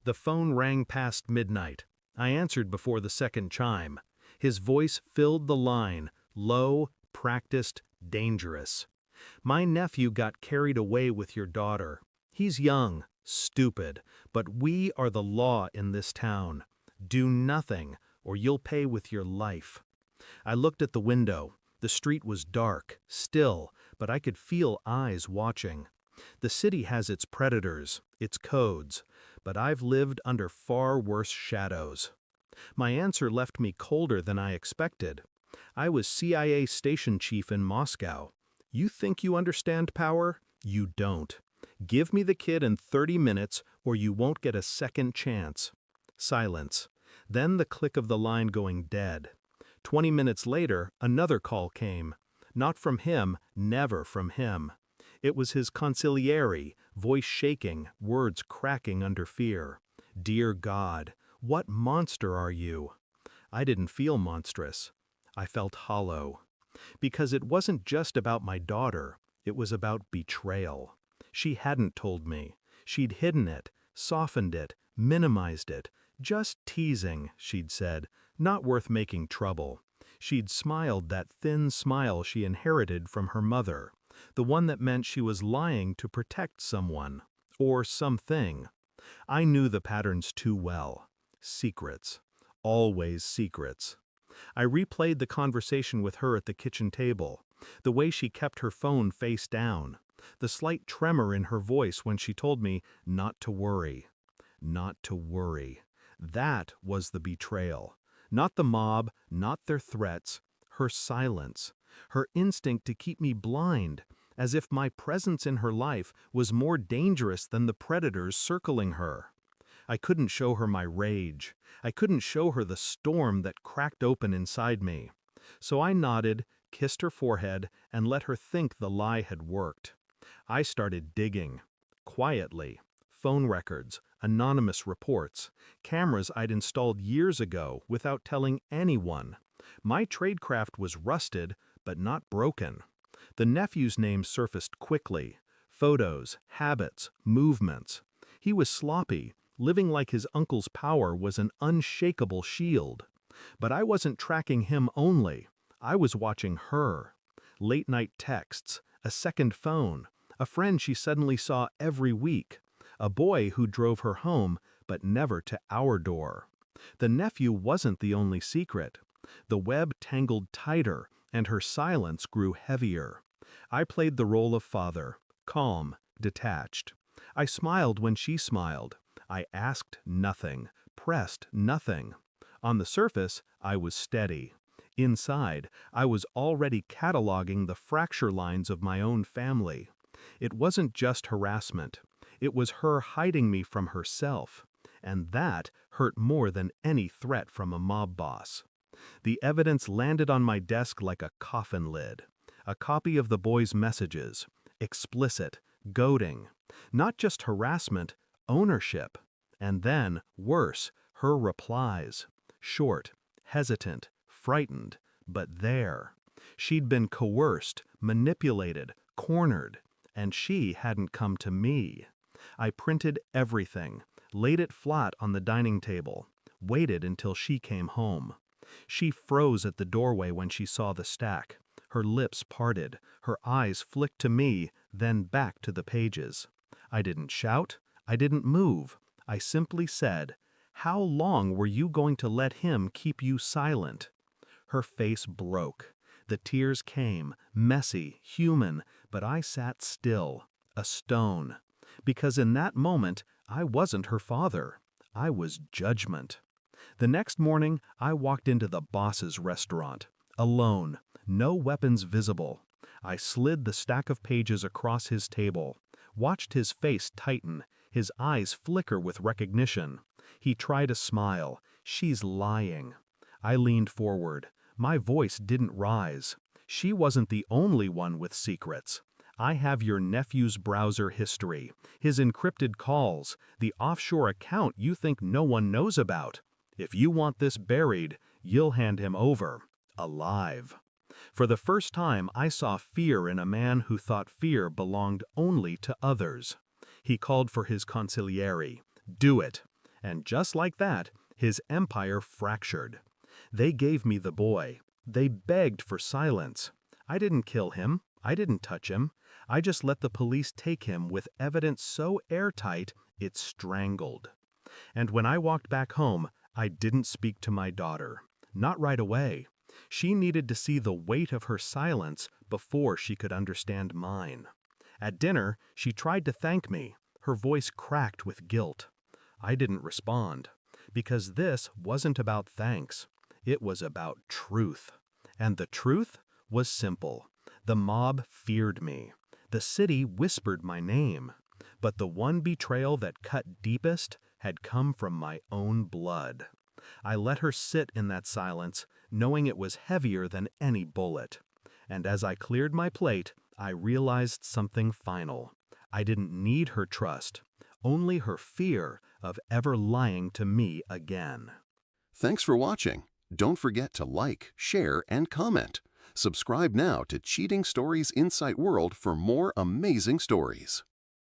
The phone rang past midnight. I answered before the second chime. His voice filled the line, low, practiced, dangerous. My nephew got carried away with your daughter. He's young, stupid, but we are the law in this town. Do nothing, or you'll pay with your life. I looked at the window. The street was dark, still, but I could feel eyes watching. The city has its predators, its codes, but I've lived under far worse shadows. My answer left me colder than I expected. I was CIA station chief in Moscow. You think you understand power? You don't. Give me the kid in 30 minutes or you won't get a second chance. Silence. Then the click of the line going dead. 20 minutes later, another call came. Not from him, never from him. It was his consigliere, voice shaking, words cracking under fear. Dear God, what monster are you? I didn't feel monstrous. I felt hollow. Because it wasn't just about my daughter, it was about betrayal. She hadn't told me. She'd hidden it, softened it, minimized it. Just teasing, she'd said, not worth making trouble. She'd smiled that thin smile she inherited from her mother, the one that meant she was lying to protect someone, or something. I knew the patterns too well. Secrets. Always secrets. I replayed the conversation with her at the kitchen table, the way she kept her phone face down, the slight tremor in her voice when she told me not to worry. Not to worry. That was the betrayal. Not the mob, not their threats, her silence, her instinct to keep me blind, as if my presence in her life was more dangerous than the predators circling her. I couldn't show her my rage. I couldn't show her the storm that cracked open inside me. So I nodded, kissed her forehead, and let her think the lie had worked. I started digging. Quietly. Phone records, anonymous reports, cameras I'd installed years ago without telling anyone. My tradecraft was rusted, but not broken. The nephew's name surfaced quickly. Photos, habits, movements. He was sloppy, living like his uncle's power was an unshakable shield. But I wasn't tracking him only. I was watching her. Late-night texts, a second phone, a friend she suddenly saw every week. A boy who drove her home, but never to our door. The nephew wasn't the only secret. The web tangled tighter, and her silence grew heavier. I played the role of father, calm, detached. I smiled when she smiled. I asked nothing, pressed nothing. On the surface, I was steady. Inside, I was already cataloging the fracture lines of my own family. It wasn't just harassment. It was her hiding me from herself, and that hurt more than any threat from a mob boss. The evidence landed on my desk like a coffin lid. A copy of the boy's messages, explicit, goading, not just harassment, ownership. And then, worse, her replies. Short, hesitant, frightened, but there. She'd been coerced, manipulated, cornered, and she hadn't come to me. I printed everything, laid it flat on the dining table, waited until she came home. She froze at the doorway when she saw the stack. Her lips parted, her eyes flicked to me, then back to the pages. I didn't shout, I didn't move. I simply said, "How long were you going to let him keep you silent?" Her face broke. The tears came, messy, human, but I sat still, a stone. Because in that moment, I wasn't her father. I was judgment. The next morning, I walked into the boss's restaurant, alone, no weapons visible. I slid the stack of pages across his table, watched his face tighten, his eyes flicker with recognition. He tried a smile. She's lying. I leaned forward. My voice didn't rise. She wasn't the only one with secrets. I have your nephew's browser history, his encrypted calls, the offshore account you think no one knows about. If you want this buried, you'll hand him over, alive. For the first time, I saw fear in a man who thought fear belonged only to others. He called for his consigliere. Do it. And just like that, his empire fractured. They gave me the boy. They begged for silence. I didn't kill him. I didn't touch him. I just let the police take him with evidence so airtight it strangled. And when I walked back home, I didn't speak to my daughter. Not right away. She needed to see the weight of her silence before she could understand mine. At dinner, she tried to thank me. Her voice cracked with guilt. I didn't respond, because this wasn't about thanks. It was about truth. And the truth was simple. The mob feared me. The city whispered my name. But the one betrayal that cut deepest had come from my own blood. I let her sit in that silence, knowing it was heavier than any bullet. And as I cleared my plate, I realized something final. I didn't need her trust, only her fear of ever lying to me again. Thanks for watching. Don't forget to like, share, and comment. Subscribe now to Cheating Stories Insight World for more amazing stories.